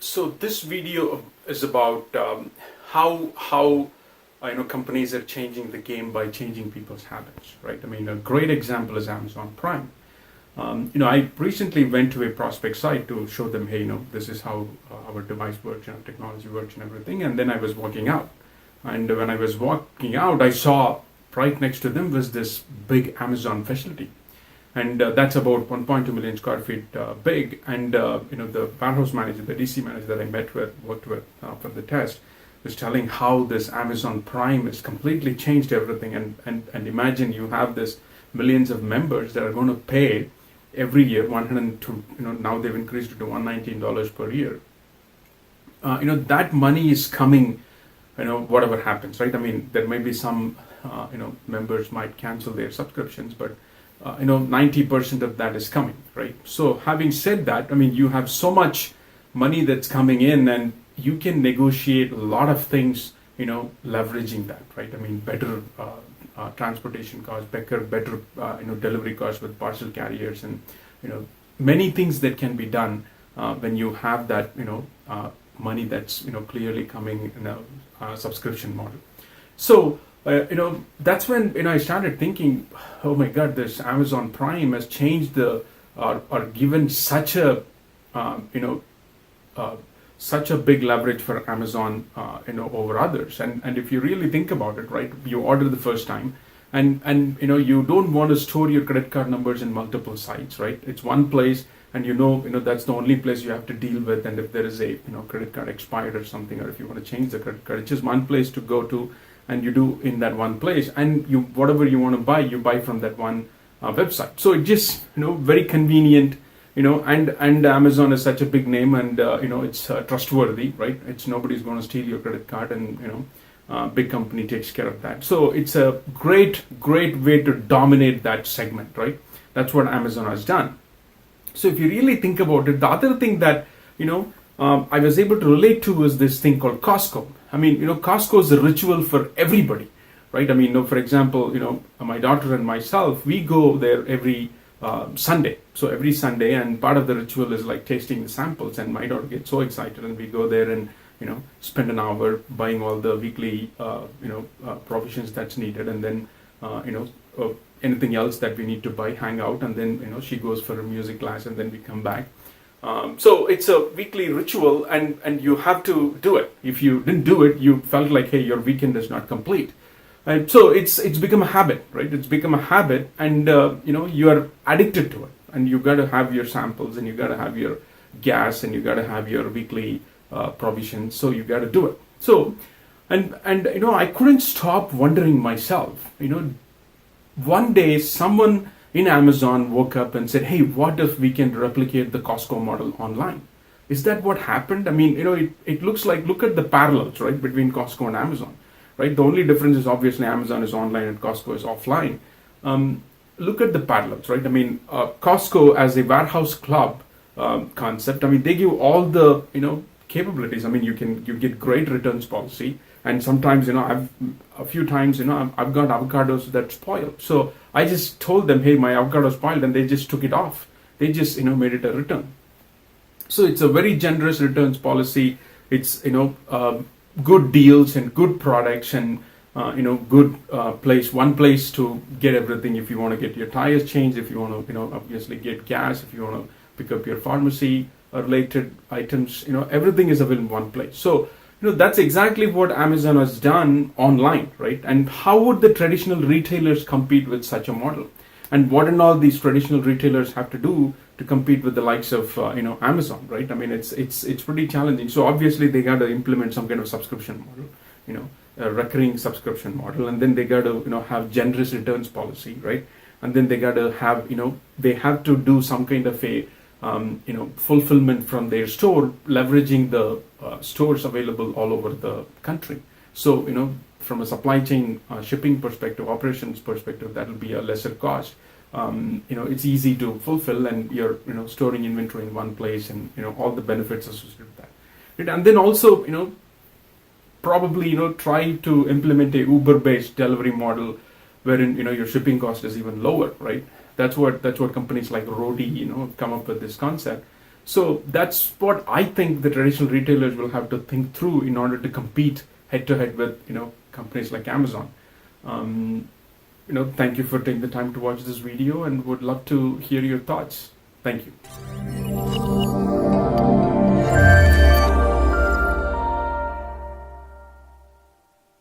So this video is about how companies are changing the game by changing people's habits, right? I mean, a great example is Amazon Prime. I recently went to a prospect site to show them, hey, this is how our device works, technology works and everything. And then I was walking out. And when I was walking out, I saw right next to them was this big Amazon facility. And that's about 1.2 million square feet big. And the warehouse manager, the DC manager that I worked with for the test, was telling how this Amazon Prime has completely changed everything. And imagine you have this millions of members that are going to pay every year 102. Now they've increased it to $119 per year. That money is coming. Whatever happens, right? I mean, there may be some members might cancel their subscriptions, but 90% of that is coming, right? So having said that, I mean, you have so much money that's coming in, and you can negotiate a lot of things, leveraging that, right? I mean, better transportation costs, better delivery costs with parcel carriers, and many things that can be done when you have that money that's clearly coming in a subscription model. So that's when I started thinking, oh my God, this Amazon Prime has changed or given such a such a big leverage for Amazon over others. And if you really think about it, right, you order the first time, and you don't want to store your credit card numbers in multiple sites, right? It's one place, and that's the only place you have to deal with. And if there is a credit card expired or something, or if you want to change the credit card, it's just one place to go to, and you do in that one place, and whatever you want to buy, you buy from that one website. So it just very convenient, and Amazon is such a big name, and it's trustworthy, right? It's nobody's going to steal your credit card, and big company takes care of that. So it's a great way to dominate that segment, right? That's what Amazon has done. So if you really think about it, the other thing that I was able to relate to is this thing called Costco. I mean, Costco is a ritual for everybody, right? I mean, for example, my daughter and myself, we go there every Sunday. So every Sunday, and part of the ritual is like tasting the samples. And my daughter gets so excited, and we go there and spend an hour buying all the weekly provisions that's needed, and then anything else that we need to buy, hang out, and then she goes for a music class, and then we come back. So it's a weekly ritual, and you have to do it. If you didn't do it, you felt like, hey, your weekend is not complete. And so it's become a habit, right? It's become a habit, and you are addicted to it. And you got to have your samples, and you got to have your gas, and you got to have your weekly provisions. So you got to do it. So, and I couldn't stop wondering myself. One day someone in Amazon woke up and said, hey, what if we can replicate the Costco model online? Is that what happened? I mean, it looks like, look at the parallels, right, between Costco and Amazon, right? The only difference is obviously Amazon is online and Costco is offline. Look at the parallels, right? I mean, Costco as a warehouse club concept, I mean, they give all the, capabilities. I mean, you get great returns policy. And sometimes, I've got avocados that spoiled. So I just told them, hey, my avocado spoiled, and they just took it off. They just, made it a return. So it's a very generous returns policy. It's, good deals and good products, and, good place, one place to get everything. If you want to get your tires changed, if you want to, obviously get gas, if you want to pick up your pharmacy related items, everything is available in one place. So, that's exactly what Amazon has done online, right? And how would the traditional retailers compete with such a model? And what and all these traditional retailers have to do to compete with the likes of Amazon, right? I mean, it's pretty challenging. So obviously they got to implement some kind of subscription model, a recurring subscription model, and then they got to have generous returns policy, right? And then they got to have they have to do some kind of a fulfillment from their store, leveraging the stores available all over the country. So, from a supply chain shipping perspective, operations perspective, that will be a lesser cost. It's easy to fulfill, and you're, storing inventory in one place, and, all the benefits associated with that. Right? And then also, probably, try to implement a Uber-based delivery model wherein, your shipping cost is even lower, right? That's what companies like Rody, come up with this concept. So that's what I think the traditional retailers will have to think through in order to compete head to head with companies like Amazon. Um, Thank you for taking the time to watch this video, and would love to hear your thoughts. Thank you.